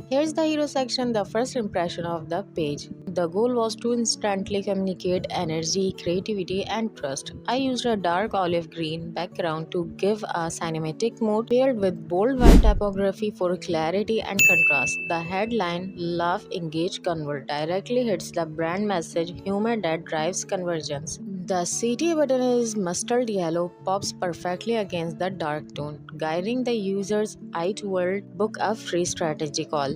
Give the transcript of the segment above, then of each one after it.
Here's the hero section, the first impression of the page. The goal was to instantly communicate energy, creativity, and trust. I used a dark olive green background to give a cinematic mood, paired with bold white typography for clarity and contrast. The headline, Laugh, Engage, Convert, directly hits the brand message, humor that drives conversions. The CTA button is mustard yellow, pops perfectly against the dark tone, guiding the user's eye toward book a free strategy call.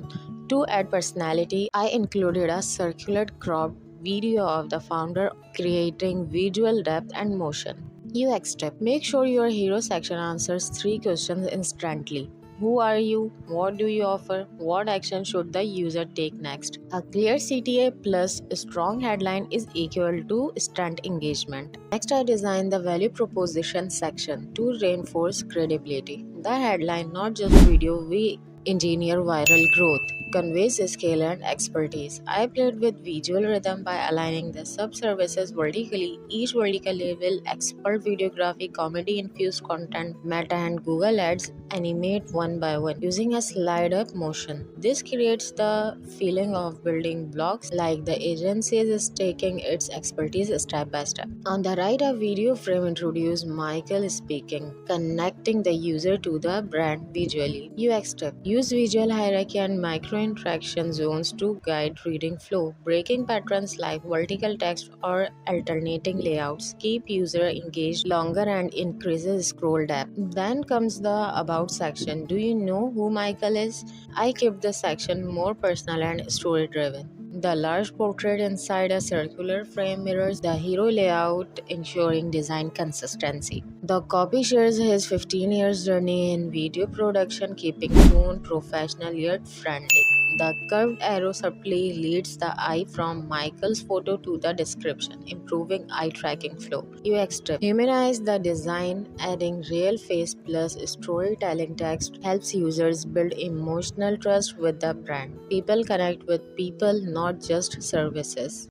To add personality, I included a circular cropped video of the founder creating visual depth and motion. UX tip. Make sure your hero section answers three questions instantly. Who are you? What do you offer? What action should the user take next? A clear CTA plus a strong headline is equal to instant engagement. Next, I designed the value proposition section to reinforce credibility. The headline, not just video, we engineer viral growth, conveys scale and expertise. I played with visual rhythm by aligning the sub-services vertically. Each vertical label, expert videography, comedy-infused content, Meta and Google Ads animate one by one using a slide-up motion. This creates the feeling of building blocks like the agency is taking its expertise step by step. On the right, a video frame introduces Michael speaking, connecting the user to the brand visually. UX tip. Use visual hierarchy and micro-interaction zones to guide reading flow. Breaking patterns like vertical text or alternating layouts keep user engaged longer and increases scroll depth. Then comes the About section. Do you know who Michael is? I kept the section more personal and story-driven. The large portrait inside a circular frame mirrors the hero layout, ensuring design consistency. The copy shares his 15 years journey in video production, keeping tone professional yet friendly. The curved arrow subtly leads the eye from Michael's photo to the description, improving eye tracking flow. UX tip. Humanize the design, adding real face plus storytelling text helps users build emotional trust with the brand. People connect with people, not just services.